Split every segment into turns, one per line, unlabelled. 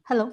Hello.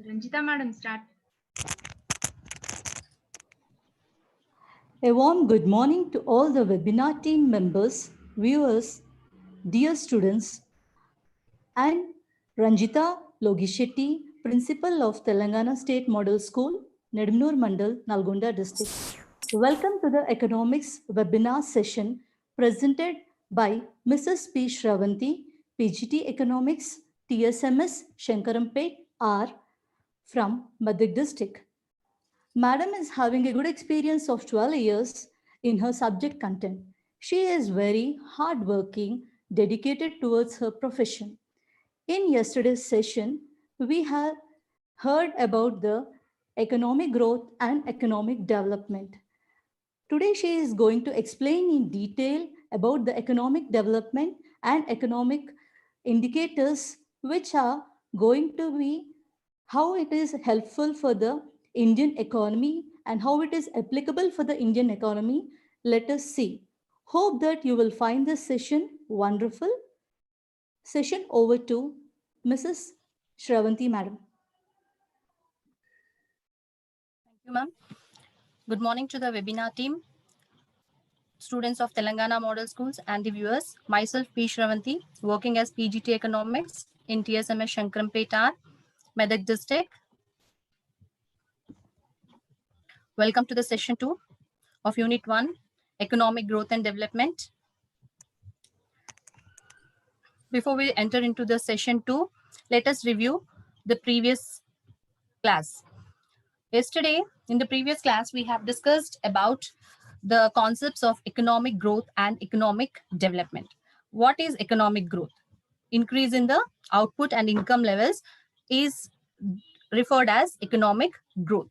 Ranjita madam, start.
A warm good morning to all the webinar team members, viewers, dear students, and Ranjita Logishetty, Principal of Telangana State Model School, Nedumnur Mandal, Nalgonda District. Welcome to the Economics webinar session presented by Mrs. P. Shravanti, PGT Economics, TSMS, Shankarampet, R, from Madhya District. Madam is having a good experience of 12 years in her subject content. She is very hardworking, dedicated towards her profession. In yesterday's session, we have heard about the economic growth and economic development. Today, she is going to explain in detail about the economic development and economic indicators which are going to be how it is helpful for the Indian economy and how it is applicable for the Indian economy. Let us see. Hope that you will find this session wonderful. Session over to Mrs. Shravanti, madam.
Thank you, ma'am. Good morning to the webinar team, students of Telangana Model Schools and the viewers. Myself, P. Shravanti, working as PGT Economics in TSMS Shankarampet, Medak District. Welcome to the session 2 of Unit 1, Economic Growth and Development. Before we enter into the session 2, let us review the previous class. Yesterday, in the previous class, we have discussed about the concepts of economic growth and economic development. What is economic growth? Increase in the output and income levels is referred as economic growth.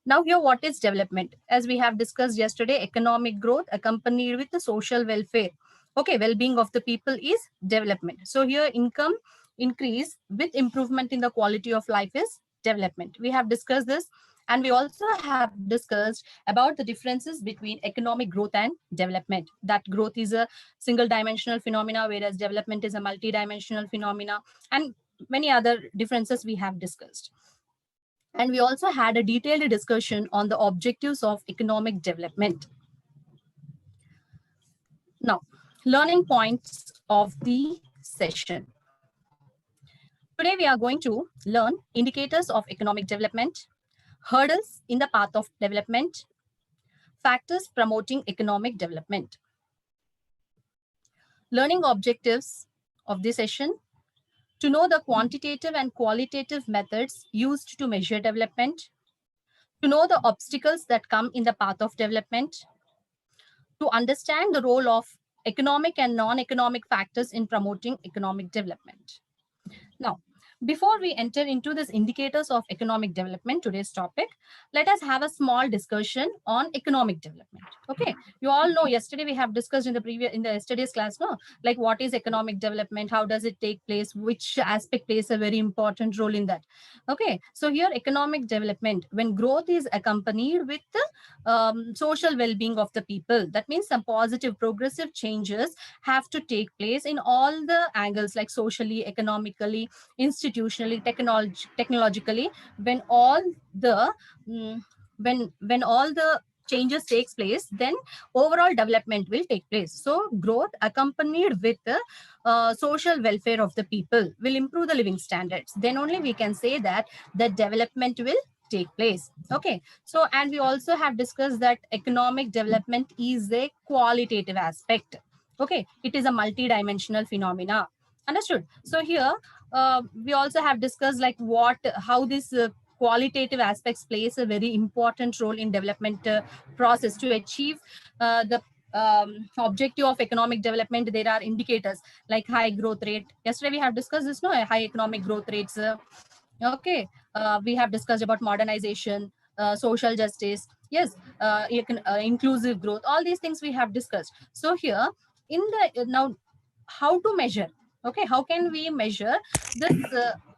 Now here, what is development? As we have discussed yesterday, economic growth accompanied with the social welfare. Okay, well-being of the people is development. So here, income increase with improvement in the quality of life is development. We have discussed this, and we also have discussed about the differences between economic growth and development. That growth is a single dimensional phenomena, whereas development is a multi-dimensional phenomena, and many other differences we have discussed. And we also had a detailed discussion on the objectives of economic development. Now, learning points of the session. Today, we are going to learn indicators of economic development, hurdles in the path of development, factors promoting economic development. Learning objectives of this session: to know the quantitative and qualitative methods used to measure development, to know the obstacles that come in the path of development, to understand the role of economic and non-economic factors in promoting economic development. Now, before we enter into this indicators of economic development, today's topic, let us have a small discussion on economic development. Okay, you all know yesterday we have discussed in the yesterday's class, no, like what is economic development, how does it take place, which aspect plays a very important role in that. Okay, so here economic development, when growth is accompanied with the social well-being of the people, that means some positive progressive changes have to take place in all the angles, like socially, economically, institutionally, technologically, when all the changes takes place, then overall development will take place. So growth accompanied with the social welfare of the people will improve the living standards. Then only we can say that the development will take place. Okay, so and we also have discussed that economic development is a qualitative aspect. Okay, it is a multi-dimensional phenomena. Understood? So here we also have discussed like how this qualitative aspects plays a very important role in development process to achieve the objective of economic development. There are indicators like high growth rate. Yesterday we have discussed this, no? High economic growth rates. Okay, we have discussed about modernization, social justice. Yes, inclusive growth. All these things we have discussed. So here in the now, how to measure? Okay, how can we measure this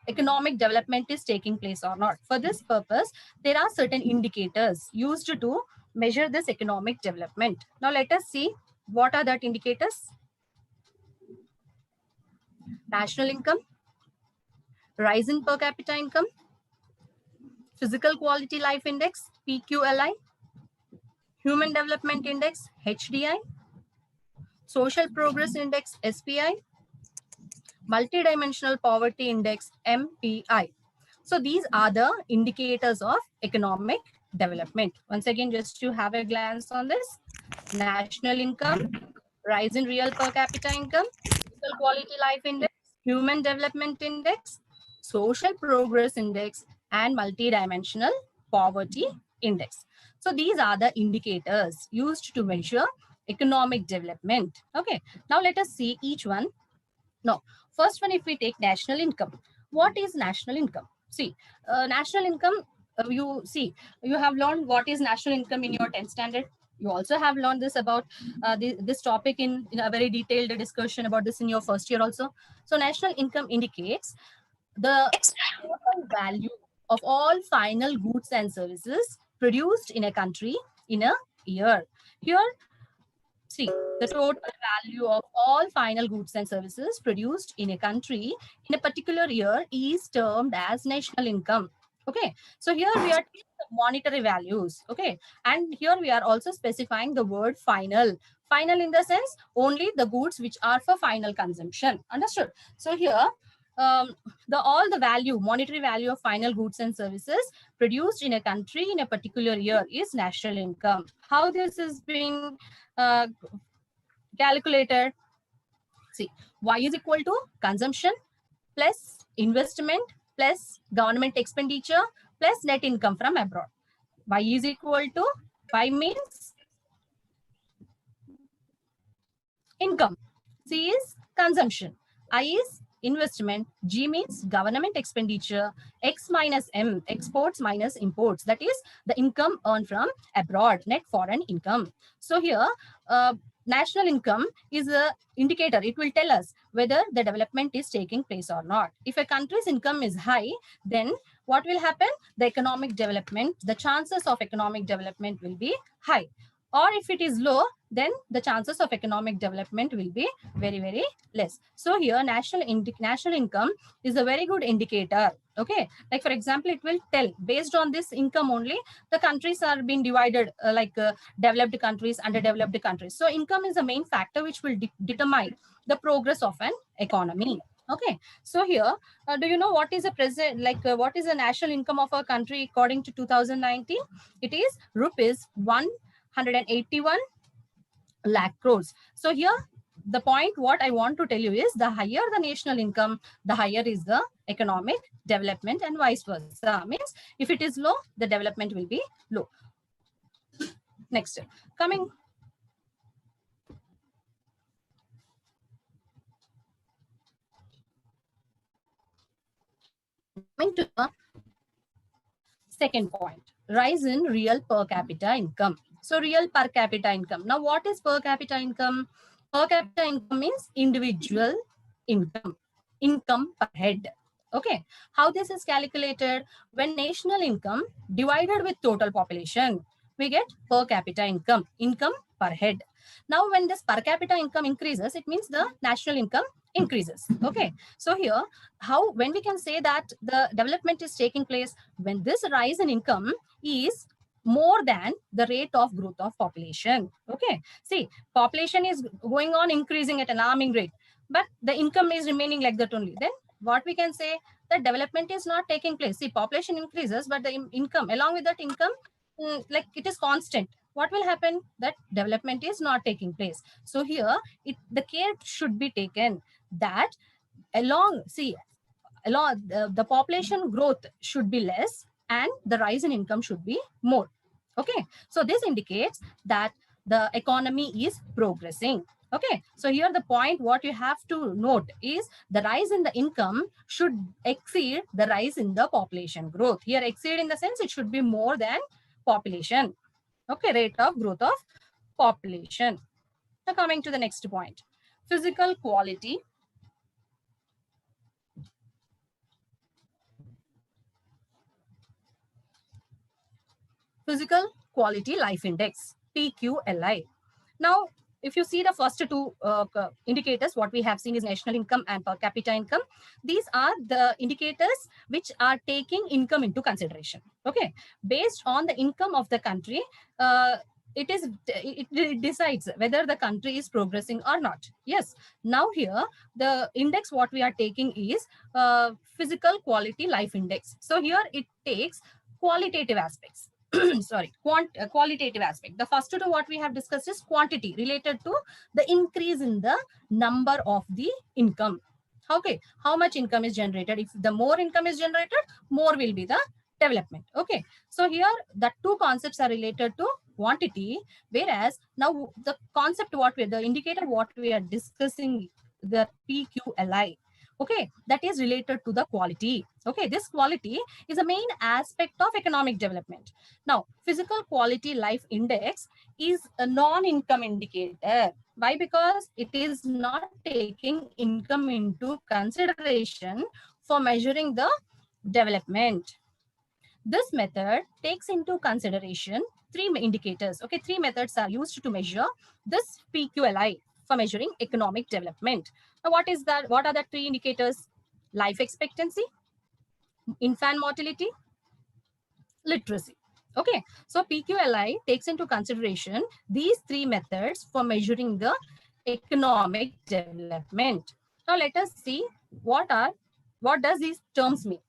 economic development is taking place or not? For this purpose, there are certain indicators used to measure this economic development. Now let us see what are that indicators. National income, rise in per capita income, physical quality life index, PQLI, human development index, HDI, social progress index, SPI, multidimensional poverty index, MPI. So these are the indicators of economic development. Once again, just to have a glance on this: national income, rise in real per capita income, physical quality life index, human development index, social progress index, and multidimensional poverty index. So these are the indicators used to measure economic development. Okay, now let us see each one. Now, first one, if we take national income, what is national income? See, national income, you have learned what is national income in your 10th standard. You also have learned this about this topic in a very detailed discussion about this in your first year also. So national income indicates the total value of all final goods and services produced in a country in a year. Here, see, the total value of all final goods and services produced in a country in a particular year is termed as national income. Okay, so here we are taking the monetary values. Okay, and here we are also specifying the word final. Final in the sense only the goods which are for final consumption. Understood? So here all the value, monetary value of final goods and services produced in a country in a particular year is national income. How this is being calculated? See, Y is equal to consumption plus investment plus government expenditure plus net income from abroad. Y is equal to, Y means income, C is consumption, I is investment, G means government expenditure, X minus M, exports minus imports, that is the income earned from abroad, net foreign income. So here, national income is a indicator. It will tell us whether the development is taking place or not. If a country's income is high, then what will happen? The economic development, the chances of economic development will be high. Or if it is low, then the chances of economic development will be very, very less. So here national income is a very good indicator. Okay, like for example, it will tell based on this income only the countries are being divided developed countries, underdeveloped countries. So income is the main factor which will determine the progress of an economy. Okay, so here do you know what is what is the national income of a country according to 2019? It is rupees 181 lakh crores. So here the point what I want to tell you is the higher the national income, the higher is the economic development, and vice versa. Means if it is low, the development will be low. Next, coming to the second point, rise in real per capita income. So real per capita income. Now what is per capita income? Per capita income means individual income per head. Okay, how this is calculated? When national income divided with total population, we get per capita income per head. Now when this per capita income increases, it means the national income increases. Okay, so here when we can say that the development is taking place when this rise in income is more than the rate of growth of population. Okay, see, population is going on increasing at an alarming rate, but the income is remaining like that only. Then what we can say, that development is not taking place. See, population increases, but the income, along with that income, like it is constant. What will happen? That development is not taking place. So here, the care should be taken that along the population growth should be less and the rise in income should be more. Okay, so this indicates that the economy is progressing. Okay, so here the point what you have to note is the rise in the income should exceed the rise in the population growth. Here exceed in the sense it should be more than population. Okay, rate of growth of population. Now coming to the next point, physical quality. Physical Quality Life Index, PQLI. Now, if you see the first two indicators, what we have seen is national income and per capita income. These are the indicators which are taking income into consideration. Okay, based on the income of the country, it decides whether the country is progressing or not. Yes. Now here, the index what we are taking is Physical Quality Life Index. So here it takes qualitative aspects. Sorry, qualitative aspect. The first two what we have discussed is quantity, related to the increase in the number of the income. Okay, how much income is generated? If the more income is generated, more will be the development. Okay, so here the two concepts are related to quantity, whereas now the concept the indicator what we are discussing, the PQLI. Okay, that is related to the quality. Okay, this quality is a main aspect of economic development. Now, Physical Quality Life Index is a non-income indicator. Why? Because it is not taking income into consideration for measuring the development. This method takes into consideration three indicators. Okay, three methods are used to measure this PQLI for measuring economic development. Now, what is that? What are the three indicators? Life expectancy, infant mortality, literacy. Okay, so PQLI takes into consideration these three methods for measuring the economic development. Now let us see what does these terms mean.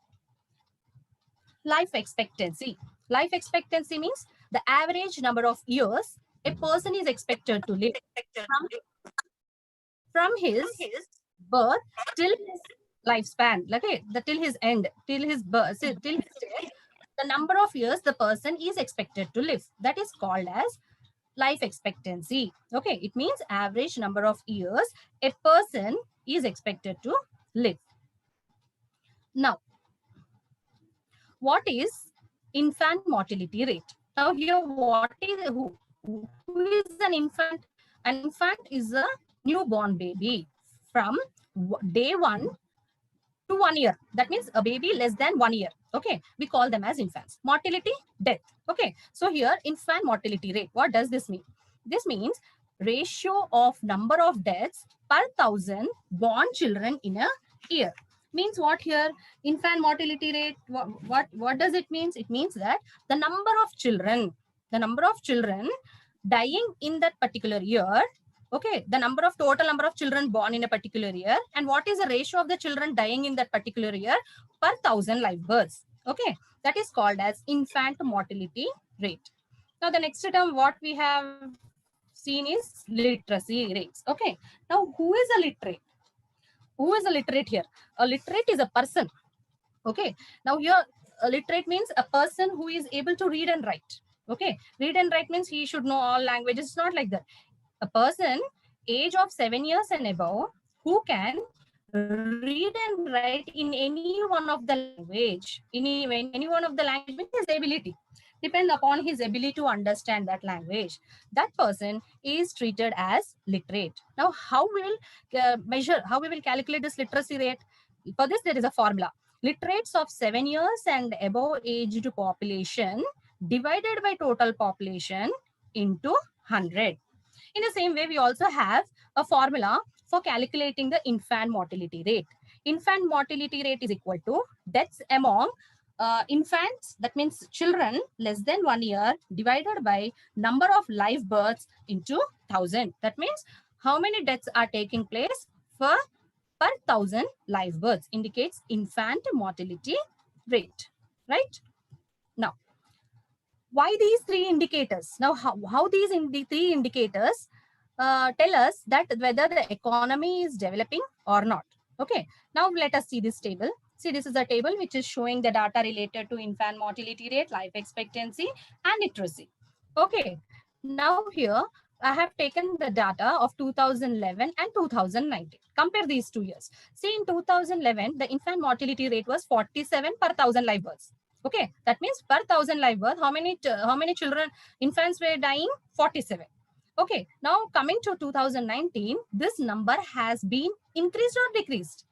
Life expectancy. Life expectancy means the average number of years a person is expected to live from his birth till his lifespan. Okay, till his end, till his birth, till his death, the number of years the person is expected to live. That is called as life expectancy. Okay, it means average number of years a person is expected to live. Now, what is infant mortality rate? Now here, what is who is an infant? An infant is a newborn baby from day 1 to 1 year. That means a baby less than 1 year. Okay, we call them as infants. Mortality, death. Okay, so here infant mortality rate. What does this mean? This means ratio of number of deaths per 1,000 born children in a year. Means what here? Infant mortality rate. What does it means? It means that the number of children dying in that particular year. Okay, the total number of children born in a particular year, and what is the ratio of the children dying in that particular year per 1,000 live births. Okay, that is called as infant mortality rate. Now the next term what we have seen is literacy rates. Okay, now who is a literate? Who is a literate here? A literate is a person. Okay, now here a literate means a person who is able to read and write. Okay, read and write means he should know all languages. It's not like that. A person age of 7 years and above who can read and write in any one of the language. Any one of the language means his ability. Depend upon his ability to understand that language. That person is treated as literate. Now, how we will measure, how we will calculate this literacy rate? For this, there is a formula. Literates of 7 years and above aged population divided by total population into 100. In the same way, we also have a formula for calculating the infant mortality rate. Infant mortality rate is equal to deaths among infants, that means children less than 1 year, divided by number of live births into 1,000. That means how many deaths are taking place per 1,000 live births, indicates infant mortality rate, right? Now, why these three indicators? Now, how these three indicators tell us that whether the economy is developing or not. Okay, now let us see this table. See, this is a table which is showing the data related to infant mortality rate, life expectancy, and literacy. Okay, now here I have taken the data of 2011 and 2019. Compare these 2 years. See, in 2011, the infant mortality rate was 47 per 1,000 live births. Okay, that means per 1,000 live birth, how many children, infants were dying? 47. Okay, now coming to 2019, this number has been increased or decreased?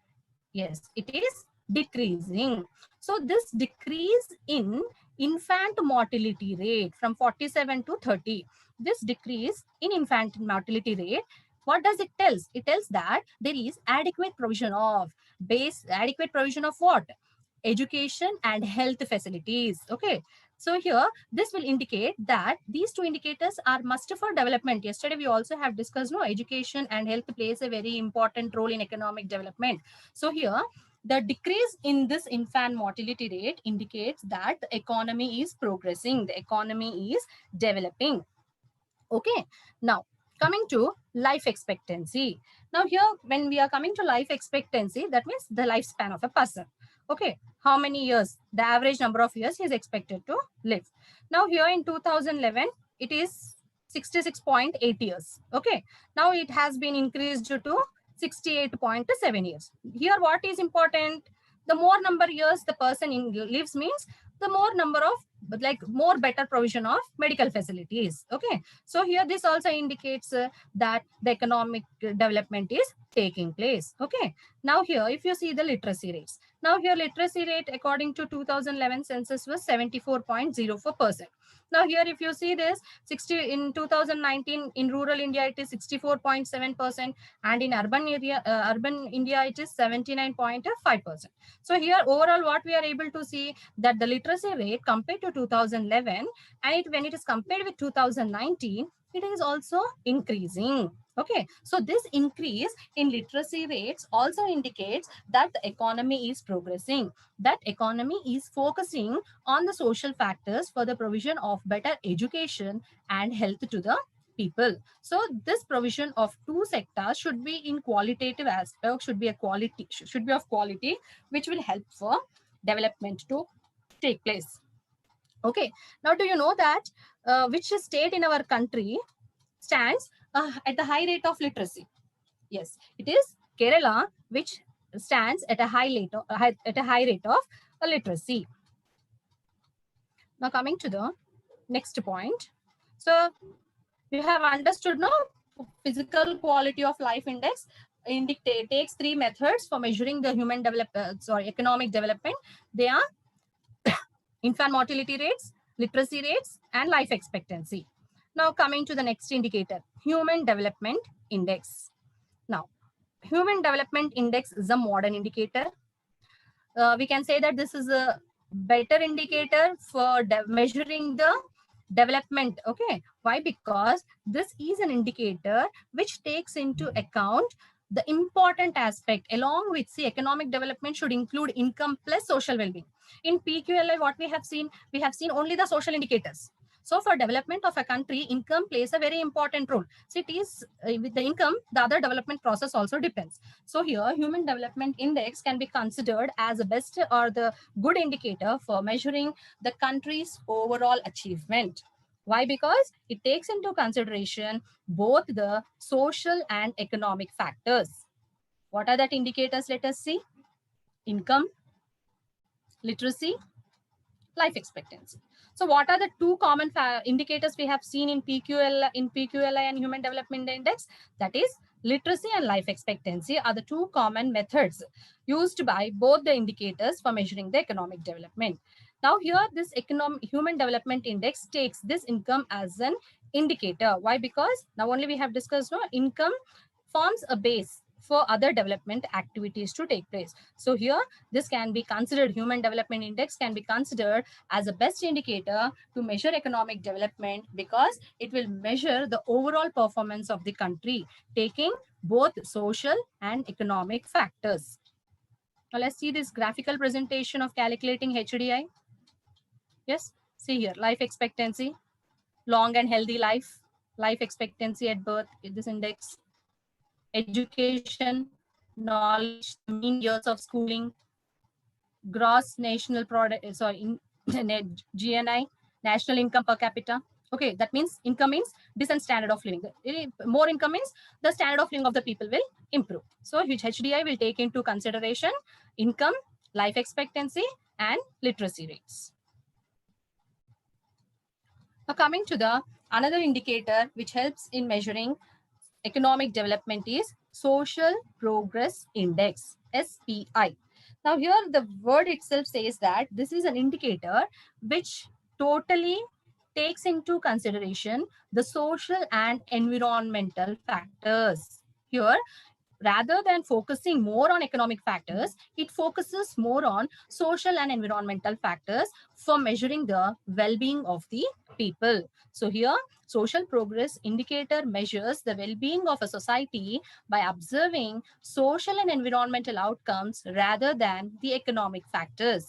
Yes, it is decreasing. So this decrease in infant mortality rate from 47 to 30, this decrease in infant mortality rate, what does it tell? It tells that there is adequate provision of adequate provision of what? Education and health facilities. Okay, so here this will indicate that these two indicators are must for development. Yesterday we also have discussed, no, education and health plays a very important role in economic development. So here the decrease in this infant mortality rate indicates that the economy is progressing, the economy is developing. Okay, now coming to life expectancy. Now here when we are coming to life expectancy, that means the lifespan of a person. Okay, how many years, the average number of years he is expected to live. Now here in 2011, it is 66.8 years. Okay, now it has been increased to 68.7 years. Here what is important? The more number years the person lives means the more number of, like, more better provision of medical facilities. Okay, so here this also indicates that the economic development is taking place. Okay, now here if you see the literacy rates, now here literacy rate according to 2011 census was 74.04%. Now here if you see this 60 in 2019, in rural India it is 64.7%, and in urban India it is 79.5%. so here overall what we are able to see, that the literacy rate compared to 2011, and when it is compared with 2019, it is also increasing. Okay, so this increase in literacy rates also indicates that the economy is progressing, that economy is focusing on the social factors for the provision of better education and health to the people. So this provision of two sectors should be in qualitative aspect, should be of quality, which will help for development to take place. Okay, now do you know that which state in our country stands at the high rate of literacy? Yes, it is Kerala, which stands at a high rate of literacy. Now coming to the next point. So you have understood now, physical quality of life index takes three methods for measuring the economic development. They are infant mortality rates, literacy rates, and life expectancy. Now coming to the next indicator, human development index. Now, human development index is a modern indicator. We can say that this is a better indicator for measuring the development. Okay, why? Because this is an indicator which takes into account the important aspect. Along with the economic development should include income plus social well-being. In PQLI, what we have seen only the social indicators. So for development of a country, income plays a very important role. So it is with the income, the other development process also depends. So here, human development index can be considered as the best or the good indicator for measuring the country's overall achievement. Why? Because it takes into consideration both the social and economic factors. What are that indicators? Let us see. Income, literacy, life expectancy. So what are the two common indicators we have seen in PQLI and Human Development Index? That is literacy and life expectancy are the two common methods used by both the indicators for measuring the economic development. Now here this Human Development Index takes this income as an indicator. Why? Because now only we have discussed, no, income forms a base for other development activities to take place. So here, this can be considered, Human Development Index can be considered as a best indicator to measure economic development, because it will measure the overall performance of the country, taking both social and economic factors. Now let's see this graphical presentation of calculating HDI. Yes, see here, life expectancy, long and healthy life, life expectancy at birth, this index, education, knowledge, the mean years of schooling, gross national product, GNI, national income per capita. Okay, that means income means decent standard of living. More income means the standard of living of the people will improve. So HDI will take into consideration income, life expectancy, and literacy rates. Now coming to the another indicator which helps in measuring economic development is Social Progress Index, SPI. Now here the word itself says that this is an indicator which totally takes into consideration the social and environmental factors. Here, rather than focusing more on economic factors, it focuses more on social and environmental factors for measuring the well-being of the people. So here, social progress indicator measures the well-being of a society by observing social and environmental outcomes rather than the economic factors.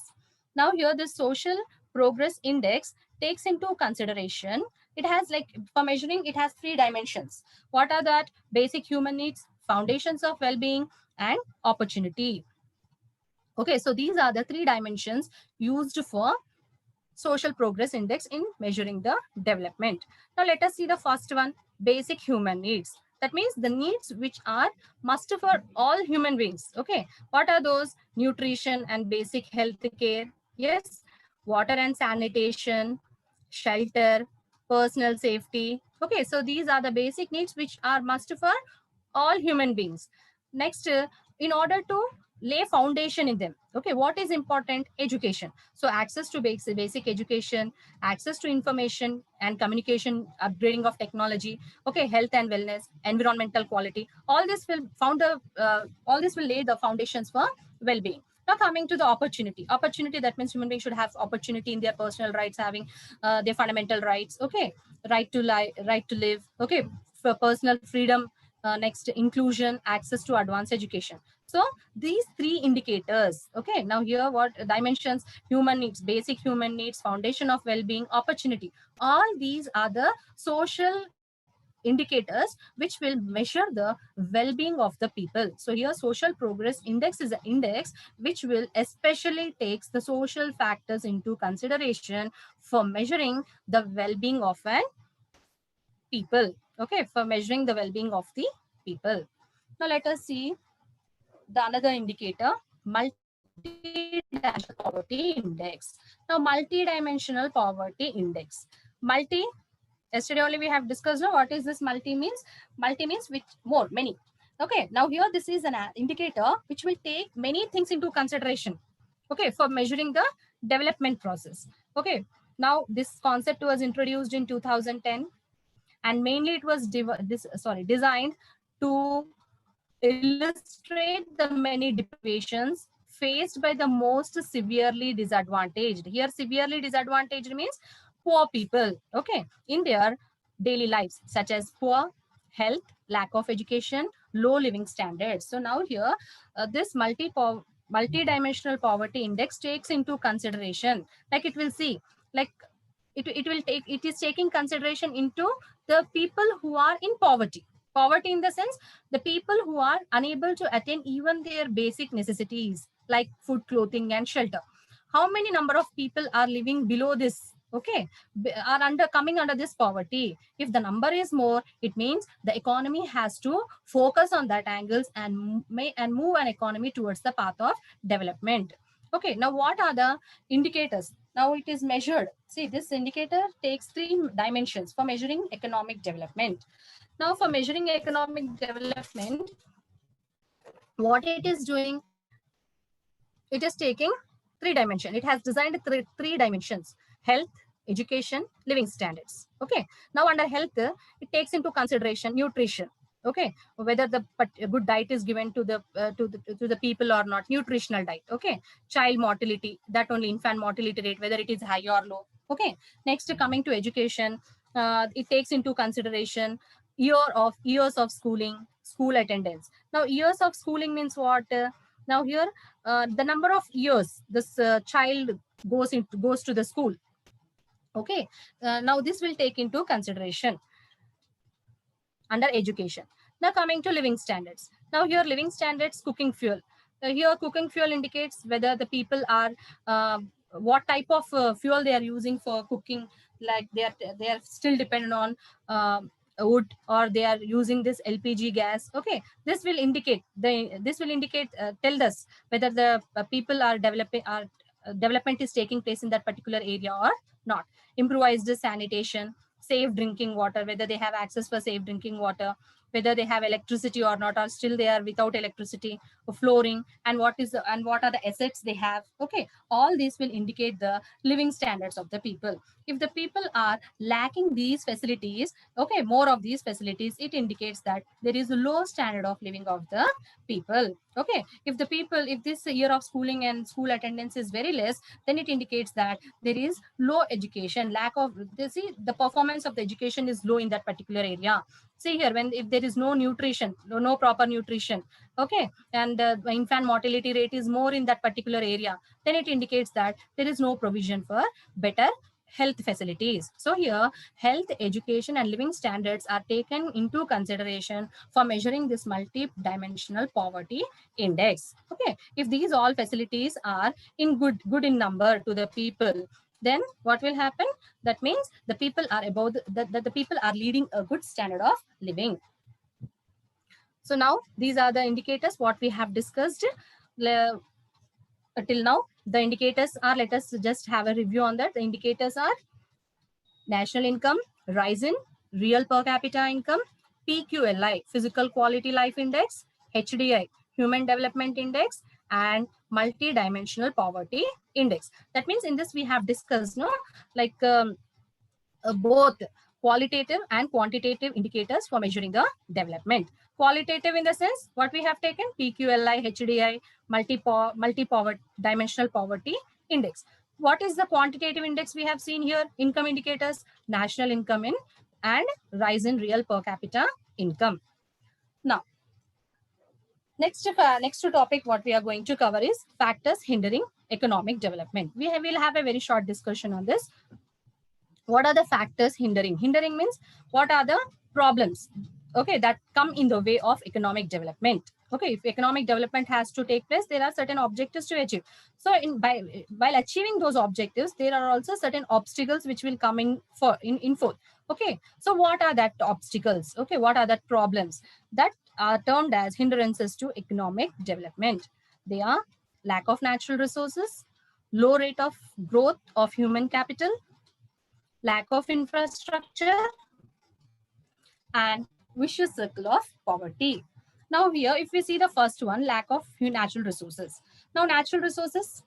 Now here, this social progress index takes into consideration, it has like, for measuring, it has 3 dimensions. What are that? Basic human needs, foundations of well-being, and opportunity. Okay, so these are the 3 dimensions used for social progress index in measuring the development. Now let us see the first one, basic human needs. That means the needs which are must for all human beings. Okay, what are those? Nutrition and basic health care. Yes, water and sanitation, shelter, personal safety. Okay, so these are the basic needs which are must for all human beings. Next, in order to lay foundation in them, okay, what is important? Education. So access to basic education, access to information and communication, upgrading of technology, okay, health and wellness, environmental quality, all this will lay the foundations for well-being. Now coming to the opportunity, that means human beings should have opportunity in their personal rights, having their fundamental rights, okay, right to live, okay, for personal freedom. Next, inclusion, access to advanced education. So these 3 indicators, okay, now here what dimensions? Human needs, basic human needs, foundation of well-being, opportunity. All these are the social indicators which will measure the well-being of the people. So here social progress index is an index which will especially takes the social factors into consideration for measuring the well-being of an people, okay, for measuring the well-being of the people. Now let us see the another indicator, multi-dimensional poverty index. Now multi-dimensional poverty index, multi, yesterday only we have discussed, no, what is this multi means? Multi means which, more, many. Okay, now here this is an indicator which will take many things into consideration, okay, for measuring the development process. Okay, now this concept was introduced in 2010, and mainly it was designed to illustrate the many deprivations faced by the most severely disadvantaged. Here severely disadvantaged means poor people, okay, in their daily lives, such as poor health, lack of education, low living standards. So now here this multi-dimensional poverty index takes into consideration, like it will see, like it is taking consideration into the people who are in poverty. Poverty in the sense, the people who are unable to attain even their basic necessities like food, clothing, and shelter. How many number of people are living below this, okay, are coming under this poverty? If the number is more, it means the economy has to focus on that angles and move an economy towards the path of development. Okay, now what are the indicators? Now it is measured. See, this indicator takes 3 dimensions for measuring economic development. Now for measuring economic development, what it is doing, it is taking 3 dimensions. It has designed three dimensions: health, education, living standards. Okay, now under health, it takes into consideration nutrition. Okay, whether a good diet is given to the people or not, nutritional diet. Okay, child mortality, that only infant mortality rate, whether it is high or low. Okay, next coming to education, it takes into consideration years of schooling, school attendance. Now years of schooling means what? Now here the number of years this child goes to the school. Okay, now this will take into consideration under education. Now coming to living standards. Now here living standards, cooking fuel. Here cooking fuel indicates whether the people are what type of fuel they are using for cooking. Like they are still dependent on wood, or they are using this LPG gas. Okay, this will indicate tell us whether the people are development is taking place in that particular area or not. Improvised sanitation, safe drinking water, whether they have access for safe drinking water, whether they have electricity or not, or still they are without electricity, or flooring, and what are the assets they have. Okay, all these will indicate the living standards of the people. If the people are lacking these facilities, okay, more of these facilities, it indicates that there is a low standard of living of the people. Okay, if this year of schooling and school attendance is very less, then it indicates that there is low education, lack of, the performance of the education is low in that particular area. See here, if there is no nutrition, no proper nutrition, okay, and the infant mortality rate is more in that particular area, then it indicates that there is no provision for better health facilities. So here health, education and living standards are taken into consideration for measuring this multi-dimensional poverty index. Okay, if these all facilities are in good in number to the people, then what will happen? That means the people are above the people are leading a good standard of living. So now these are the indicators what we have discussed till now. The indicators are, let us just have a review on that. The indicators are national income, rise in real per capita income, PQLI, physical quality life index, HDI, human development index, and multi-dimensional poverty index. That means in this we have discussed, no, like both qualitative and quantitative indicators for measuring the development. Qualitative in the sense, what we have taken, PQLI, HDI, multi-poverty dimensional poverty index. What is the quantitative index we have seen here? Income indicators, national income and rise in real per capita income. Now, next topic what we are going to cover is factors hindering economic development. We'll have a very short discussion on this. What are the factors hindering? Hindering means what are the problems, okay, that come in the way of economic development. Okay, if economic development has to take place, there are certain objectives to achieve. So while achieving those objectives, there are also certain obstacles which will come in forth. Okay, so what are that obstacles? Okay, what are that problems that are termed as hindrances to economic development? They are lack of natural resources, low rate of growth of human capital, lack of infrastructure, and vicious circle of poverty. Now here, if we see the first one, lack of natural resources. Now natural resources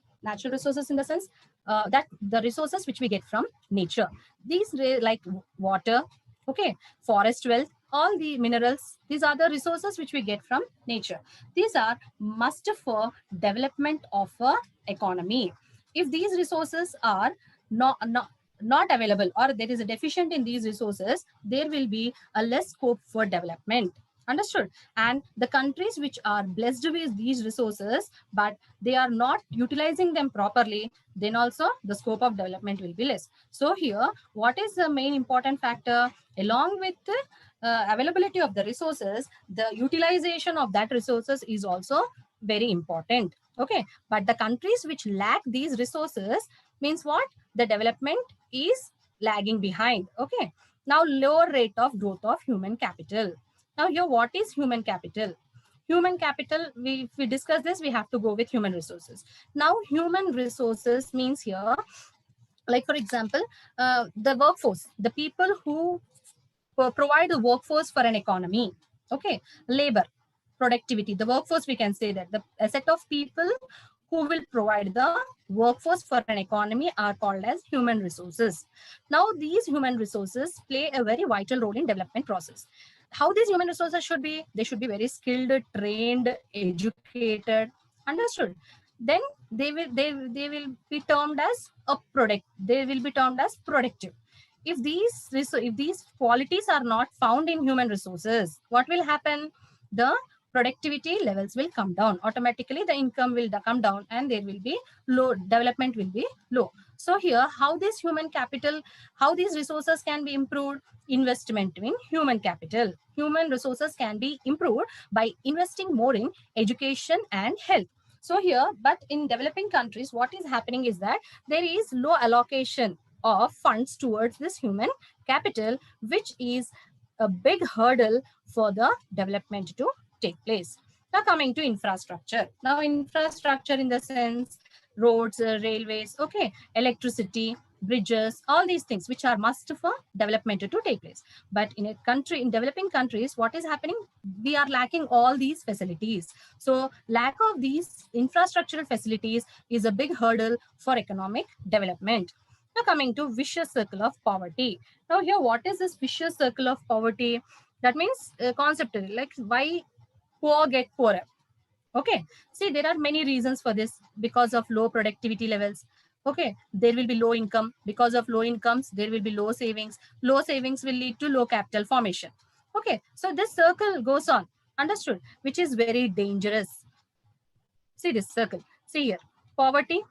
in the sense that the resources which we get from nature. These like water, okay, forest wealth, all the minerals, these are the resources which we get from nature. These are must for development of a economy. If these resources are not available, or there is a deficient in these resources, there will be a less scope for development. Understood? And the countries which are blessed with these resources but they are not utilizing them properly, then also the scope of development will be less. So here, what is the main important factor? Along with the availability of the resources, the utilization of that resources is also very important. Okay, but the countries which lack these resources means what? The development is lagging behind. Okay, now lower rate of growth of human capital. Now here, what is human capital? Human capital, if we discuss this, we have to go with human resources. Now human resources means here, like for example, the workforce, the people who provide the workforce for an economy. Okay, labor, productivity, the workforce, we can say that the set of people who will provide the workforce for an economy are called as human resources. Now these human resources play a very vital role in development process. how these human resources should be? They should be very skilled, trained, educated, understood. Then they will be termed as a product. They will be termed as productive. If these qualities are not found in human resources, what will happen? The productivity levels will come down automatically. The income will come down, and there will be low development will be low. So here, how this human capital, how these resources can be improved? Investment in human capital. Human resources can be improved by investing more in education and health. So here, but in developing countries, what is happening is that there is low allocation of funds towards this human capital, which is a big hurdle for the development to take place. Now coming to infrastructure. Now infrastructure in the sense roads, railways, okay, electricity, bridges, all these things which are must for development to take place. But in a country, in developing countries, what is happening? We are lacking all these facilities. So lack of these infrastructural facilities is a big hurdle for economic development. Now coming to vicious circle of poverty. Now here, what is this vicious circle of poverty? That means conceptually, like why poor get poorer. Okay, see, there are many reasons for this. Because of low productivity levels, okay, there will be low income. Because of low incomes, there will be low savings. Low savings will lead to low capital formation. Okay, so this circle goes on, understood, which is very dangerous. See this circle. See here, poverty,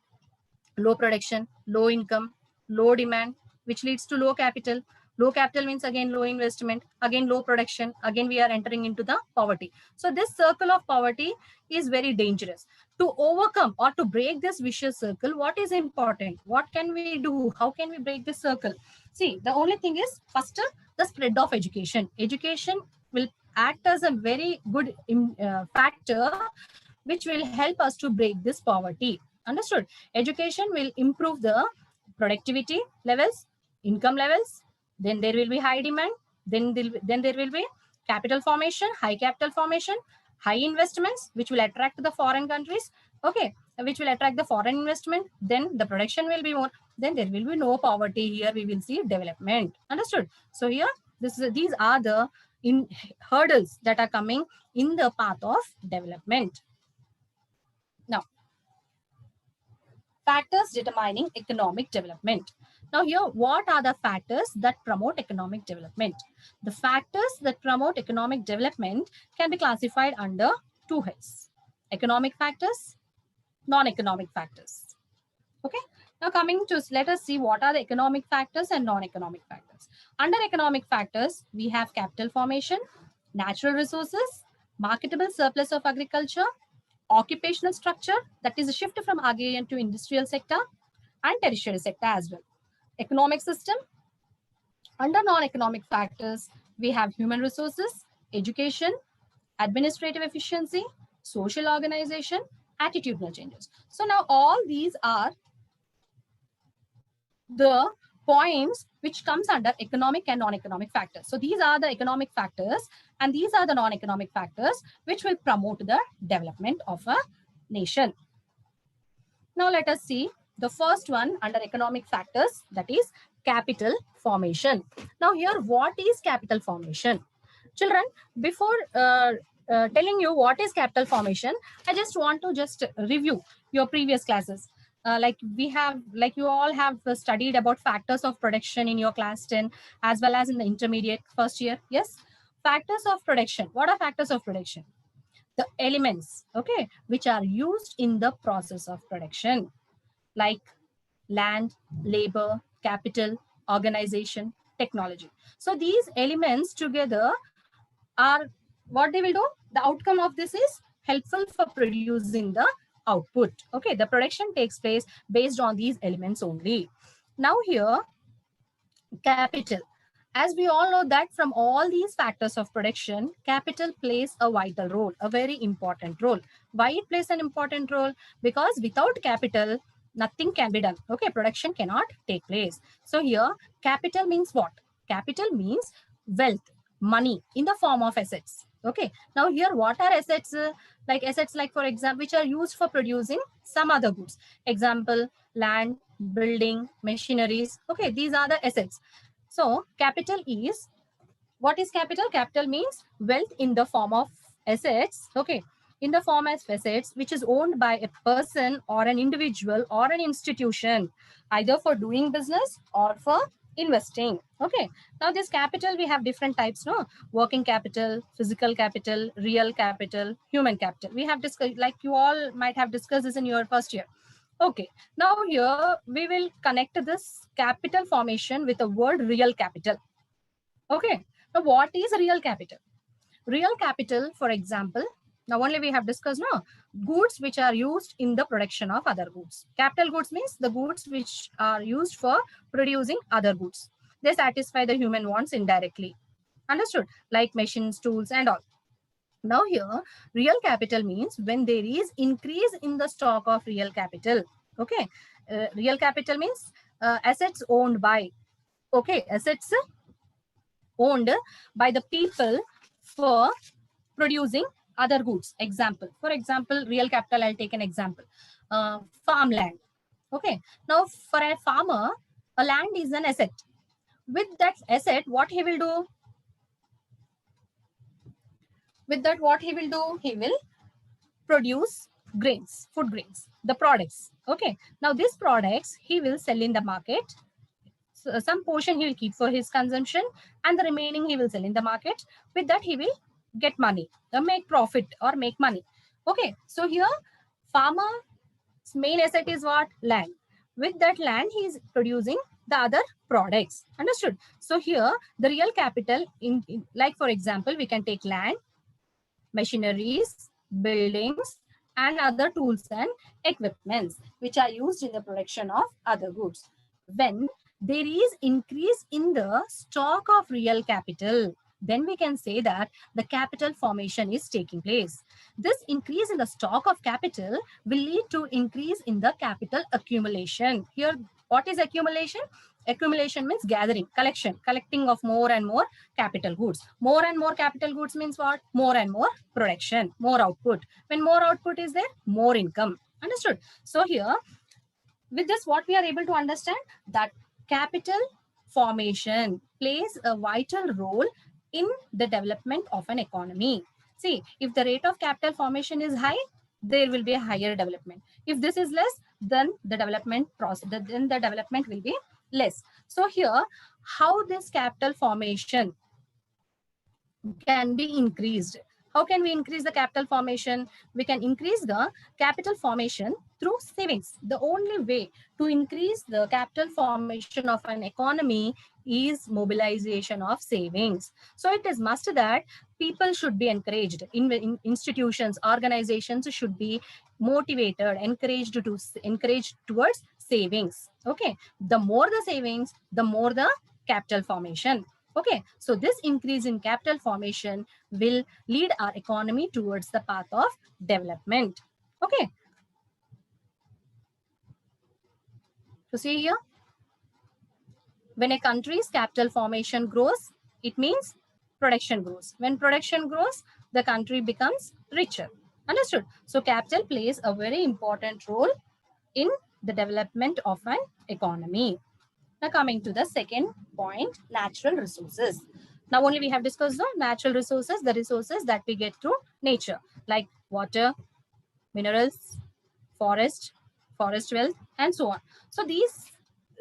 low production, low income, low demand, which leads to low capital. Low capital means again low investment, again low production, again we are entering into the poverty. So this circle of poverty is very dangerous. To overcome or to break this vicious circle, what is important? What can we do? How can we break this circle? See, the only thing is, first, the spread of education. Education will act as a very good factor which will help us to break this poverty. Understood? Education will improve the productivity levels, income levels, then there will be high demand, then there will be capital formation, high capital formation, high investments, which will attract the foreign countries, okay, which will attract the foreign investment, then the production will be more, then there will be no poverty. Here we will see development. Understood? So here, these are the hurdles that are coming in the path of development. Now, factors determining economic development. Now here, what are the factors that promote economic development? The factors that promote economic development can be classified under two heads: economic factors, non-economic factors. Okay. Now coming to, let us see what are the economic factors and non-economic factors. Under economic factors, we have capital formation, natural resources, marketable surplus of agriculture, occupational structure, that is a shift from agrarian to industrial sector, and tertiary sector as well. Economic system. Under non-economic factors, we have human resources, education, administrative efficiency, social organization, attitudinal changes. So now all these are the points which comes under economic and non-economic factors. So these are the economic factors and these are the non-economic factors which will promote the development of a nation. Now let us see the first one under economic factors, that is capital formation. Now here, what is capital formation? Children, before telling you what is capital formation, I just want to just review your previous classes. Like you all have studied about factors of production in your class 10 as well as in the intermediate first year. Yes, factors of production. What are factors of production? The elements, okay, which are used in the process of production, like land, labor, capital, organization, technology. So these elements together are what they will do. The outcome of this is helpful for producing the output. Okay, the production takes place based on these elements only. Now here, capital. As we all know that from all these factors of production, capital plays a vital role, a very important role. Why it plays an important role? Because without capital, nothing can be done. Okay, production cannot take place. So here, capital means what? Capital means wealth, money in the form of assets. Okay, now here, what are assets? Assets like, for example, which are used for producing some other goods. Example, land, building, machineries. Okay, these are the assets. So capital is What is capital? Capital means wealth in the form of assets. Okay. In the form as assets, which is owned by a person or an individual or an institution, either for doing business or for investing. Okay. Now this capital, we have different types, no? Working capital, physical capital, real capital, human capital. We have discussed, like you all might have discussed this in your first year. Okay. Now here we will connect this capital formation with the word real capital. Okay. Now what is real capital? Real capital, for example, now only we have discussed now goods which are used in the production of other goods. Capital goods means the goods which are used for producing other goods. They satisfy the human wants indirectly. Understood? Like machines, tools, and all. Now here, real capital means when there is increase in the stock of real capital. Okay. Real capital means assets owned by, okay, assets owned by the people for producing other goods. Example, for example, real capital, I'll take an example. Farmland. Okay. Now for a farmer, a land is an asset. With that asset, what he will do? With that, what he will do? He will produce grains, food grains, the products. Okay. Now these products he will sell in the market. So some portion he will keep for his consumption and the remaining he will sell in the market. With that, he will get money, make profit or make money. Okay. So here farmer's main asset is what? Land. With that land, he is producing the other products. Understood? So here the real capital in like, for example, we can take land, machineries, buildings, and other tools and equipments which are used in the production of other goods. When there is increase in the stock of real capital, then we can say that the capital formation is taking place. This increase in the stock of capital will lead to increase in the capital accumulation. Here, what is accumulation? Accumulation means gathering, collecting of more and more capital goods. More and more capital goods means what? More and more production, more output. When more output is there, more income. Understood? So here, with this, what we are able to understand that capital formation plays a vital role in the development of an economy. See, if the rate of capital formation is high, there will be a higher development. If this is less, then the development process, then the development will be less. So here, how this capital formation can be increased? How can we increase the capital formation? We can increase the capital formation through savings. The only way to increase the capital formation of an economy is mobilization of savings. So it is must that people should be encouraged. In institutions, organizations should be motivated, encouraged towards savings. Okay. The more the savings, the more the capital formation. Okay, so this increase in capital formation will lead our economy towards the path of development. Okay. So see here, when a country's capital formation grows, it means production grows. When production grows, the country becomes richer. Understood? So capital plays a very important role in the development of an economy. Now coming to the second point, natural resources. Now only we have discussed the natural resources, the resources that we get through nature, like water, minerals, forest wealth, and so on. So these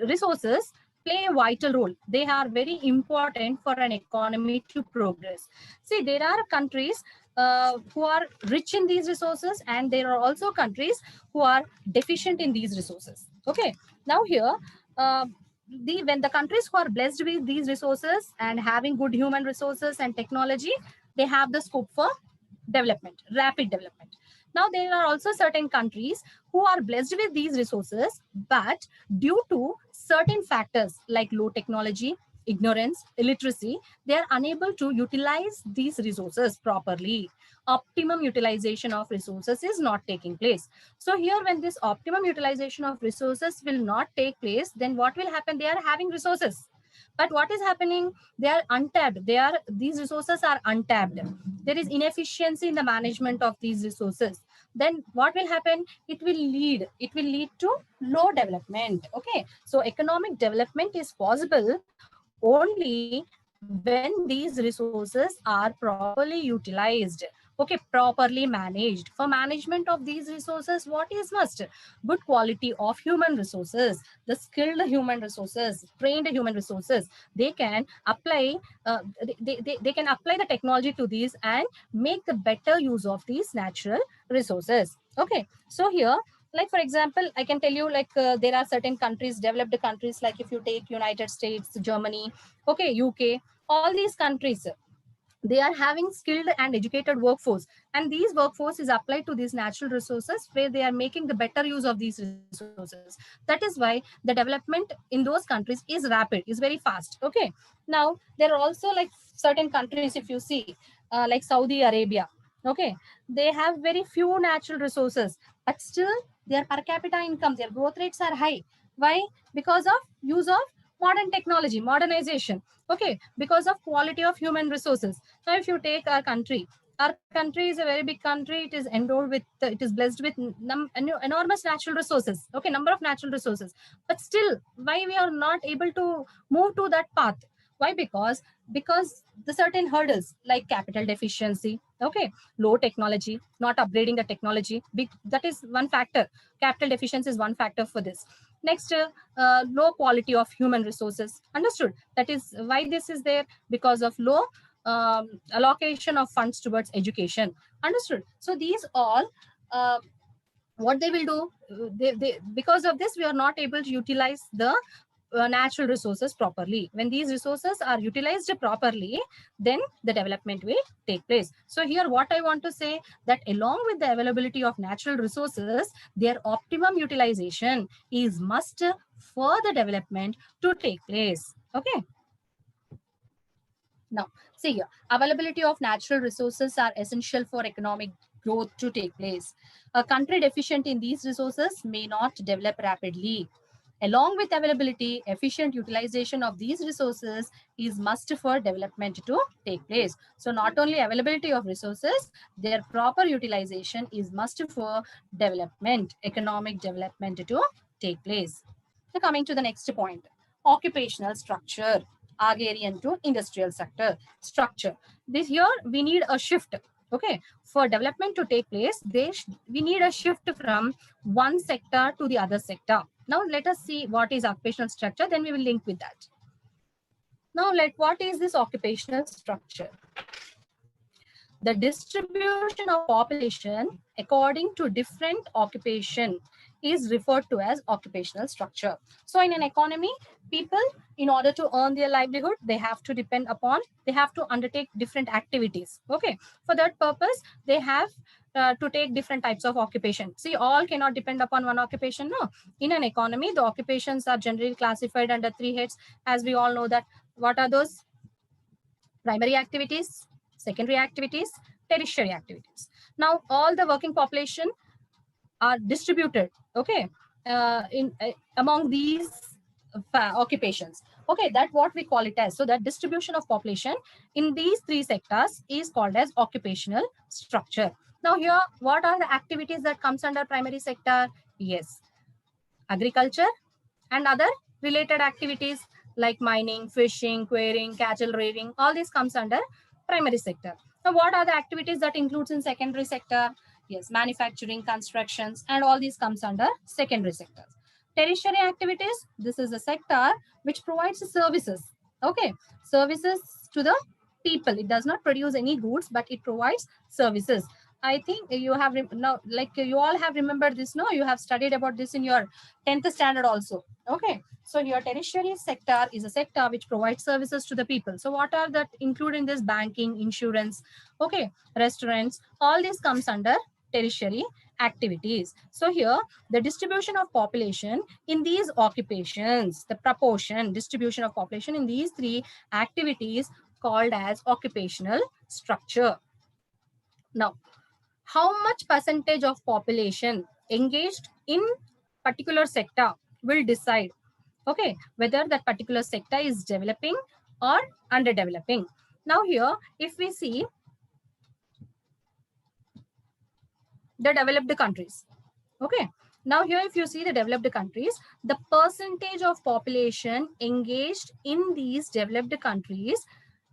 resources play a vital role. They are very important for an economy to progress. See, there are countries who are rich in these resources, and there are also countries who are deficient in these resources. Okay. Now here, when the countries who are blessed with these resources and having good human resources and technology, they have the scope for development, rapid development. Now, there are also certain countries who are blessed with these resources, but due to certain factors like low technology, ignorance, illiteracy, they are unable to utilize these resources properly. Optimum utilization of resources is not taking place. So here, when this optimum utilization of resources will not take place, then what will happen? They are having resources, but what is happening? They are untapped. These resources are untapped. There is inefficiency in the management of these resources. Then what will happen? It will lead to low development. Okay. So economic development is possible only when these resources are properly utilized, okay, properly managed. For management of these resources, what is must? Good quality of human resources, the skilled human resources, trained human resources. They can apply, they can apply the technology to these and make the better use of these natural resources. Okay, so here, like for example, I can tell you, like there are certain countries, developed countries, like if you take United States, Germany, okay, UK, all these countries, they are having skilled and educated workforce, and these workforce is applied to these natural resources where they are making the better use of these resources. That is why the development in those countries is rapid, is very fast. Okay, now there are also like certain countries, if you see, like Saudi Arabia, okay, they have very few natural resources, but still their per capita income, their growth rates are high. Why? Because of use of modern technology, modernization. Okay, because of quality of human resources. Now if you take our country is a very big country. It is endowed with it is blessed with enormous natural resources, okay, number of natural resources, but still why we are not able to move to that path? Why? Because the certain hurdles like capital deficiency, okay, low technology, not upgrading the technology, big, that is one factor. Capital deficiency is one factor for this. Next, low quality of human resources. Understood? That is why this is there, because of low allocation of funds towards education. Understood? So these all, what they will do, because of this, we are not able to utilize the natural resources properly. When these resources are utilized properly, then the development will take place. So here what I want to say, that along with the availability of natural resources, their optimum utilization is must for the development to take place. Okay. Now, see here, availability of natural resources are essential for economic growth to take place. A country deficient in these resources may not develop rapidly. Along with availability, efficient utilization of these resources is must for development to take place. So not only availability of resources, their proper utilization is must for development, economic development to take place. So coming to the next point, occupational structure, agrarian to industrial sector structure. This here we need a shift. Okay, for development to take place, we need a shift from one sector to the other sector. Now let us see what is occupational structure, then we will link with that. Now what is this occupational structure? The distribution of population according to different occupation is referred to as occupational structure. So in an economy, people, in order to earn their livelihood, they have to undertake different activities. Okay, for that purpose, they have to take different types of occupation. See, all cannot depend upon one occupation. No, in an economy, the occupations are generally classified under three heads. As we all know that, what are those? Primary activities, secondary activities, tertiary activities. Now, all the working population are distributed, okay, among these occupations. Okay, that what we call it as. So that distribution of population in these three sectors is called as occupational structure. Now here, what are the activities that comes under primary sector? Yes, agriculture and other related activities like mining, fishing, quarrying, cattle rearing, all this comes under primary sector. Now, what are the activities that includes in secondary sector? Yes, manufacturing, constructions, and all these comes under secondary sectors. Tertiary activities, this is a sector which provides services. Okay, services to the people. It does not produce any goods, but it provides services. I think you have now, like you all have remembered this. No, you have studied about this in your 10th standard also. Okay, so your tertiary sector is a sector which provides services to the people. So what are that including this? Banking, insurance, okay, restaurants, all this comes under tertiary activities. So here the distribution of population in these occupations, the proportion distribution of population in these three activities called as occupational structure. Now, how much percentage of population engaged in particular sector will decide, okay, whether that particular sector is developing or underdeveloping. Now here, if we see the developed countries, okay, now here if you see the developed countries, the percentage of population engaged in these developed countries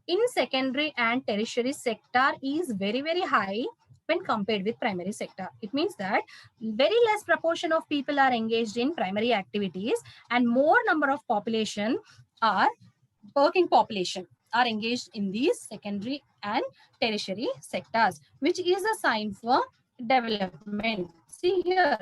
in secondary and tertiary sector is very, very high when compared with primary sector. It means that very less proportion of people are engaged in primary activities and more number of population are working population are engaged in these secondary and tertiary sectors, which is a sign for development. See here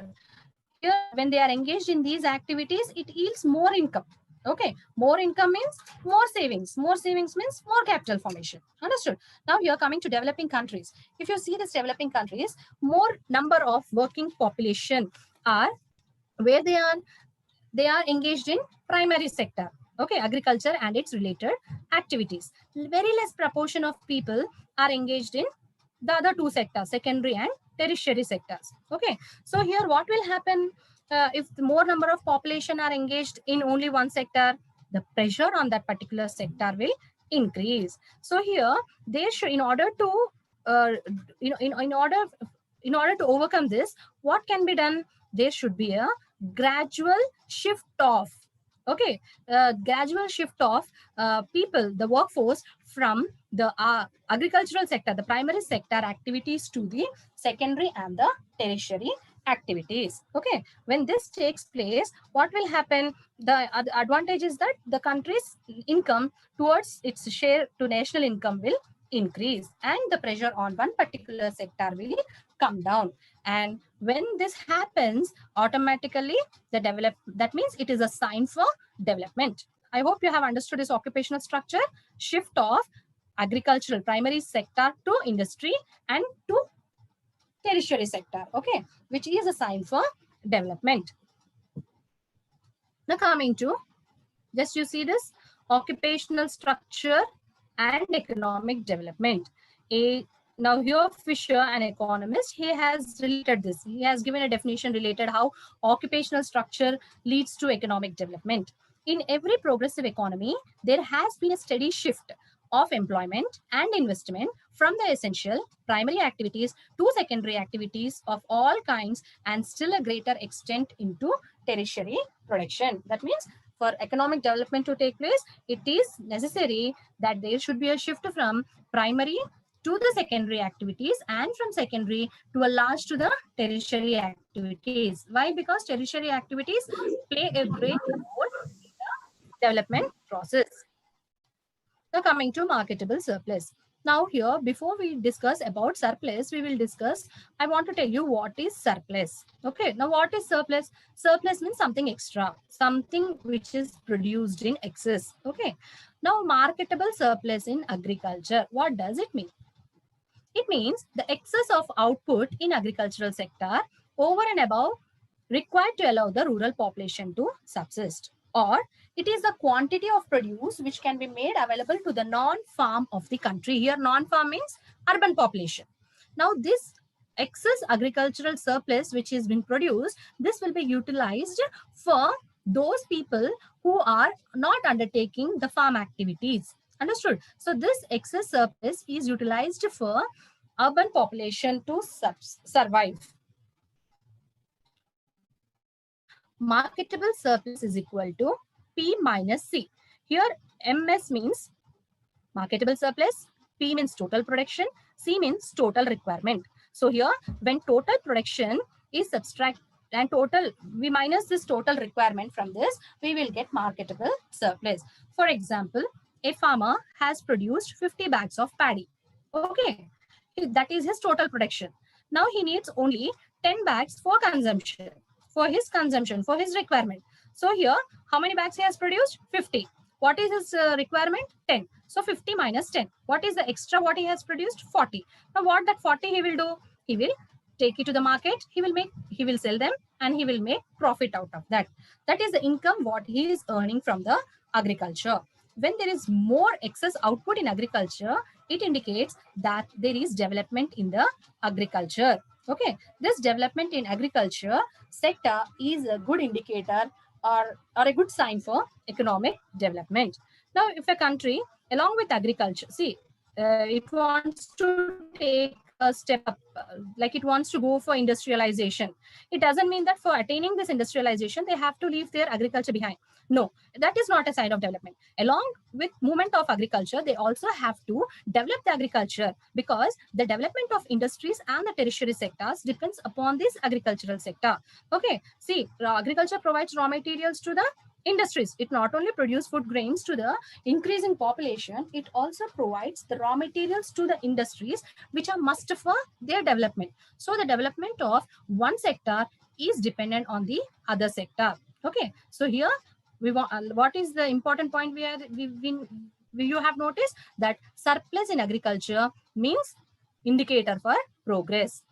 when they are engaged in these activities, it yields more income. Okay, more income means more savings. More savings means more capital formation. Understood? Now here coming to developing countries. If you see this developing countries, more number of working population are where they are engaged in primary sector. Okay, agriculture and its related activities. Very less proportion of people are engaged in the other two sectors, secondary and tertiary sectors. Okay, so here what will happen if the more number of population are engaged in only one sector, the pressure on that particular sector will increase. So here they should, in order to in order to overcome this, what can be done? There should be a gradual shift of gradual shift of people, the workforce, from the agricultural sector, the primary sector activities to the secondary and the tertiary activities. Okay, when this takes place, what will happen? The advantage is that the country's income towards its share to national income will increase and the pressure on one particular sector will come down. And when this happens, automatically that means it is a sign for development. I hope you have understood this occupational structure, shift of agricultural primary sector to industry and to tertiary sector, okay, which is a sign for development. Now coming to, just you see this occupational structure and economic development. Now here Fisher, an economist, he has related this. He has given a definition related how occupational structure leads to economic development. In every progressive economy, there has been a steady shift of employment and investment from the essential primary activities to secondary activities of all kinds and still a greater extent into tertiary production. That means for economic development to take place, it is necessary that there should be a shift from primary to the secondary activities and from secondary to a large to the tertiary activities. Why? Because tertiary activities play a great role in the development process. Now coming to marketable surplus. Now here, before we discuss about surplus, we will discuss, I want to tell you what is surplus. Okay, now what is surplus? Surplus means something extra, something which is produced in excess. Okay, now marketable surplus in agriculture, what does it mean? It means the excess of output in agricultural sector over and above required to allow the rural population to subsist, or it is the quantity of produce which can be made available to the non-farm of the country. Here non-farm means urban population. Now this excess agricultural surplus which has been produced, this will be utilized for those people who are not undertaking the farm activities. Understood? So this excess surplus is utilized for urban population to survive. Marketable surplus is equal to P minus C. Here MS means marketable surplus, P means total production, C means total requirement. So here when total production is subtracted and total, we minus this total requirement from this, we will get marketable surplus. For example, a farmer has produced 50 bags of paddy. Okay, that is his total production. Now he needs only 10 bags for consumption, for his requirement. So here, how many bags he has produced? 50. What is his requirement? 10. So 50 minus 10. What is the extra what he has produced? 40. Now what that 40 he will do? He will take it to the market, he will sell them and he will make profit out of that. That is the income what he is earning from the agriculture. When there is more excess output in agriculture, it indicates that there is development in the agriculture. Okay, this development in agriculture sector is a good indicator or a good sign for economic development. Now, if a country along with agriculture, see, it wants to take step up, like it wants to go for industrialization. It doesn't mean that for attaining this industrialization, they have to leave their agriculture behind. No, that is not a sign of development. Along with movement of agriculture, they also have to develop the agriculture, because the development of industries and the tertiary sectors depends upon this agricultural sector. Okay, see, agriculture provides raw materials to the industries. It not only produces food grains to the increasing population, it also provides the raw materials to the industries which are must for their development. So the development of one sector is dependent on the other sector. Okay, so here we want, what is the important point you have noticed that surplus in agriculture means indicator for progress.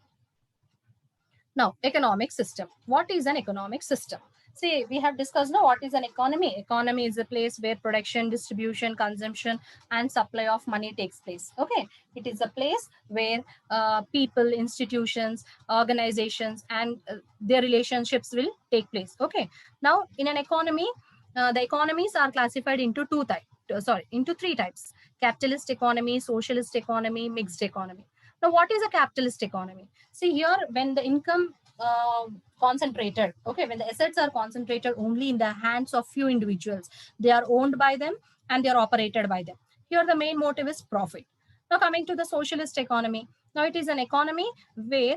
Now, economic system. What is an economic system? See, we have discussed now what is an economy. Economy is a place where production, distribution, consumption, and supply of money takes place. Okay, it is a place where people, institutions, organizations, and their relationships will take place. Okay, now in an economy, the economies are classified into into three types: capitalist economy, socialist economy, mixed economy. Now, what is a capitalist economy? See here, when the income concentrated, okay, when the assets are concentrated only in the hands of few individuals, they are owned by them and they are operated by them. Here, the main motive is profit. Now, coming to the socialist economy. Now, it is an economy where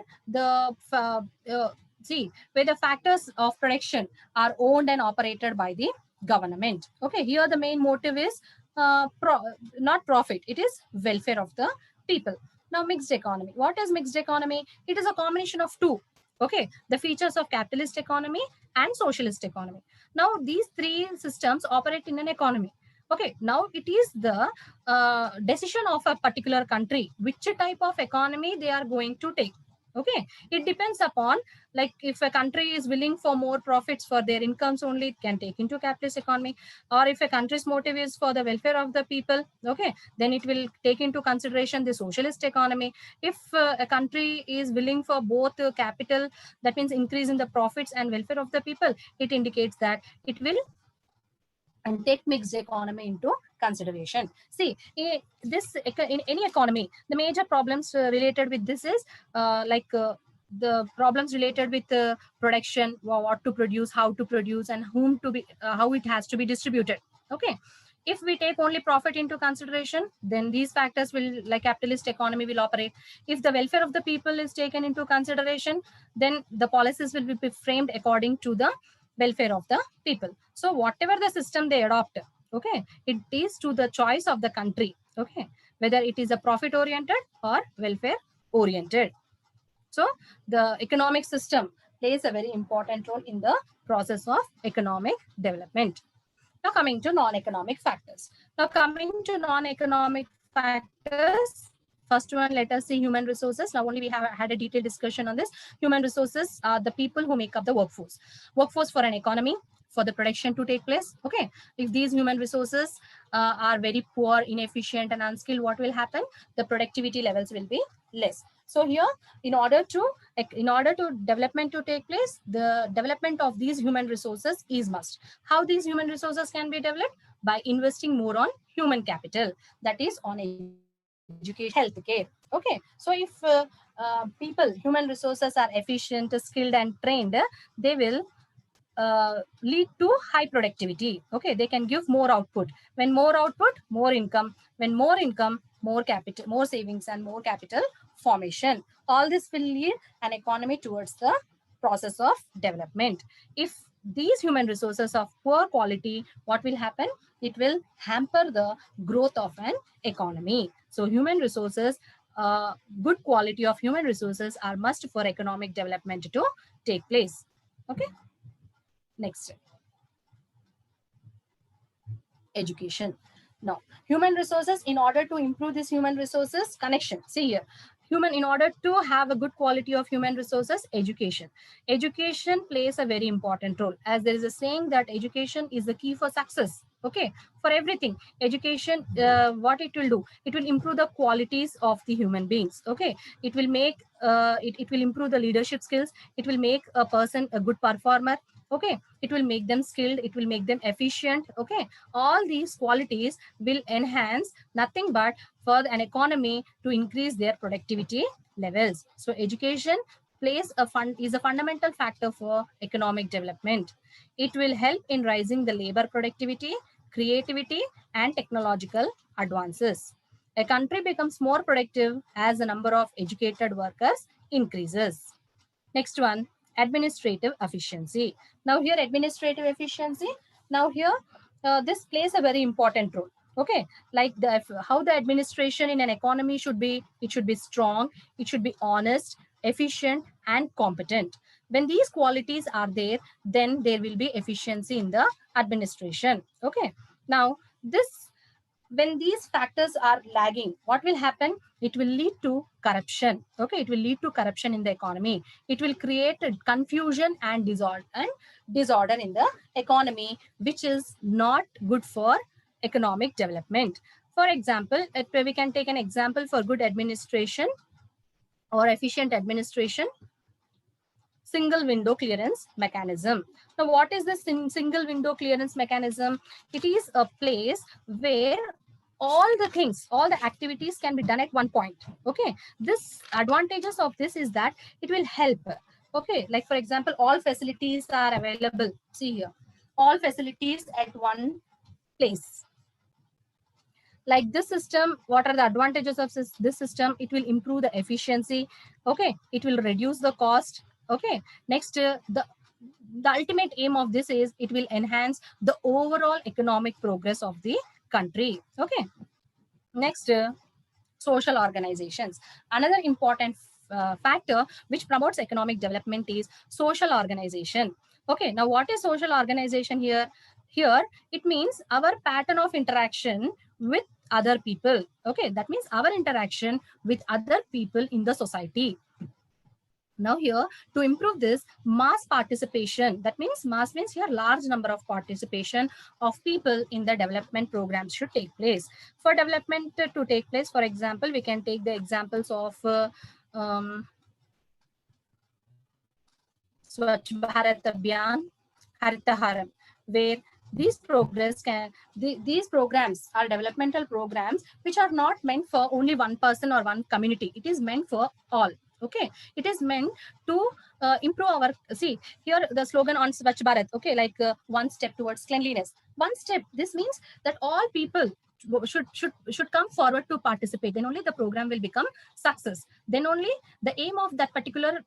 where the factors of production are owned and operated by the government. Okay, here the main motive is not profit, it is welfare of the people. Now, mixed economy. What is mixed economy? It is a combination of two. Okay, the features of capitalist economy and socialist economy. Now, these three systems operate in an economy. Okay, now it is the decision of a particular country which type of economy they are going to take. Okay, it depends upon, like, if a country is willing for more profits for their incomes only, it can take into capitalist economy. Or if a country's motive is for the welfare of the people, okay, then it will take into consideration the socialist economy. If a country is willing for both capital, that means increase in the profits, and welfare of the people, it indicates that it will and take mixed economy into consideration. See, in any economy, the major problems related with this is the problems related with production, what to produce, how to produce, and whom to be, how it has to be distributed. Okay, if we take only profit into consideration, then these factors will, like capitalist economy, will operate. If the welfare of the people is taken into consideration, then the policies will be framed according to the welfare of the people. So whatever the system they adopt, okay, it is to the choice of the country, okay, whether it is a profit oriented or welfare oriented. So the economic system plays a very important role in the process of economic development. Now, coming to non-economic factors. Now, coming to non-economic factors, first one, let us see human resources. Now, only we have had a detailed discussion on this. Human resources are the people who make up the workforce. Workforce for an economy, for the production to take place. Okay, if these human resources are very poor, inefficient, and unskilled, what will happen? The productivity levels will be less. So here, in order to development to take place, the development of these human resources is must. How these human resources can be developed? By investing more on human capital, that is on education, healthcare. Okay, so if people, human resources are efficient, skilled, and trained, they will lead to high productivity. Okay, they can give more output. When more output, more income. When more income, more capital, more savings, and more capital formation. All this will lead an economy towards the process of development. If these human resources are poor quality, what will happen? It will hamper the growth of an economy. So human resources, good quality of human resources are must for economic development to take place. Okay. Next, education. Now, human resources, in order to improve this human resources connection, see here, in order to have a good quality of human resources, education plays a very important role. As there is a saying that education is the key for success. Okay, for everything, education, what it will do, it will improve the qualities of the human beings. Okay, it will make it will improve the leadership skills. It will make a person a good performer. Okay, it will make them skilled, it will make them efficient. Okay, all these qualities will enhance nothing but for an economy to increase their productivity levels. So education is a fundamental factor for economic development. It will help in rising the labor productivity, creativity, and technological advances. A country becomes more productive as the number of educated workers increases. Next one, administrative efficiency. Now here administrative efficiency, now here this plays a very important role. Okay, like how the administration in an economy should be, it should be strong, it should be honest, efficient, and competent. When these qualities are there, then there will be efficiency in the administration. Okay, now this, when these factors are lagging, what will happen? It will lead to corruption. Okay, it will lead to corruption in the economy. It will create a confusion and disorder in the economy, which is not good for economic development. For example, we can take an example for good administration or efficient administration. Single window clearance mechanism. Now, what is this single window clearance mechanism? It is a place where all the things, all the activities can be done at one point. Okay, this advantages of this is that it will help. Okay, like for example, all facilities are available. See here, all facilities at one place. Like this system, what are the advantages of this system? It will improve the efficiency. Okay, it will reduce the cost. Okay, next, the ultimate aim of this is it will enhance the overall economic progress of the country. Okay, next, social organizations. Another important factor which promotes economic development is social organization. Okay, now what is social organization here? Here it means our pattern of interaction with other people. Okay, that means our interaction with other people in the society. Now here, to improve this, mass participation, that means mass means here large number of participation of people in the development programs should take place. For development to take place, for example, we can take the examples of Swachh Bharat Abhiyan, Harita Haram, where these these programs are developmental programs which are not meant for only one person or one community. It is meant for all. Okay, it is meant to improve our, see here the slogan on Swachh Bharat, okay, like one step towards cleanliness. One step, this means that all people should come forward to participate. Then only the program will become success. Then only the aim of that particular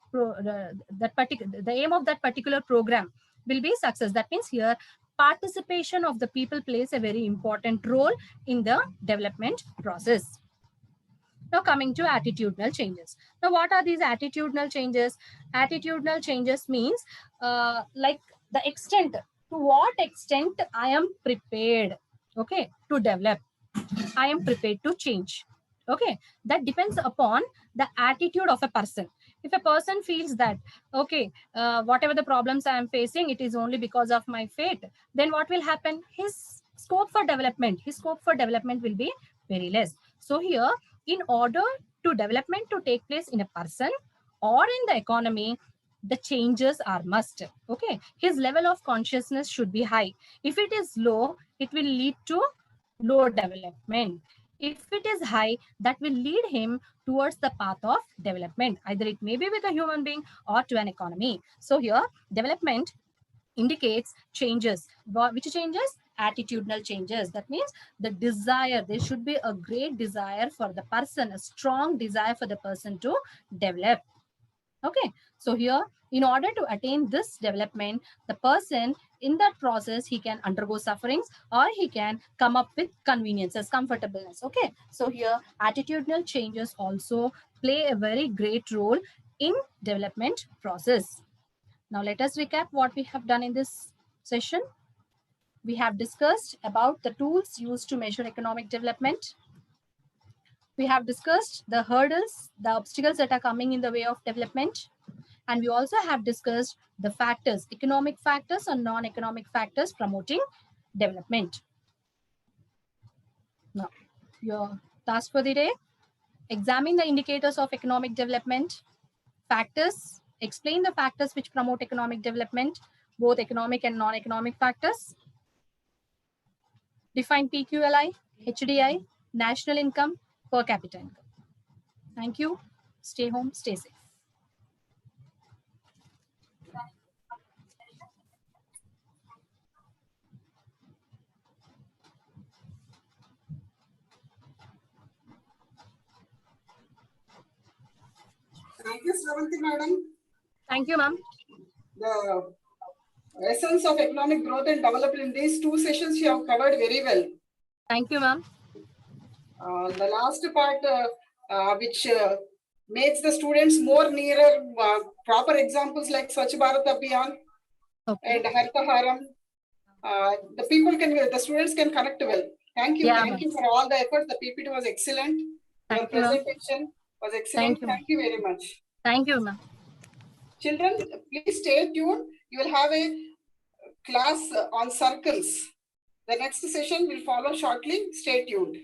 program will be success. That means here participation of the people plays a very important role in the development process. Now coming to attitudinal changes. Now what are these attitudinal changes? Attitudinal changes means like the extent, to what extent I am prepared, okay, to develop, I am prepared to change. Okay, that depends upon the attitude of a person. If a person feels that, okay, whatever the problems I am facing, it is only because of my fate, then what will happen? His scope for development will be very less. So here, in order to development to take place in a person or in the economy, the changes are must. Okay, his level of consciousness should be high. If it is low, it will lead to low development. If it is high, that will lead him towards the path of development. Either it may be with a human being or to an economy. So here, development indicates changes. Which changes? Attitudinal changes. That means the desire, there should be a great desire for the person, a strong desire for the person to develop. Okay, so here, in order to attain this development, the person in that process, he can undergo sufferings or he can come up with conveniences, comfortableness. Okay, so here attitudinal changes also play a very great role in development process. Now let us recap what we have done in this session. We have discussed about the tools used to measure economic development. We have discussed the hurdles, the obstacles that are coming in the way of development. And we also have discussed the factors, economic factors or non-economic factors promoting development. Now, your task for the day, examine the indicators of economic development. Factors, explain the factors which promote economic development, both economic and non-economic factors. Define PQLI, HDI, national income, per capita income. Thank you. Stay home, stay safe.
Thank you, Sravanti madam.
Thank you, ma'am.
The essence of economic growth and development in these 2 sessions you have covered very well.
Thank you, ma'am.
The last part, which makes the students more nearer proper examples like Swachh Bharat Abhiyan
Okay.
and Hartaharam. The students can connect well. Thank you.
Yeah,
Thank you for all the effort. The PPT was excellent. Your
Thank you, ma'am.
presentation was excellent.
Thank you.
Thank you very much.
Thank you, ma'am.
Children, please stay tuned. You will have a class on circles. The next session will follow shortly. Stay tuned.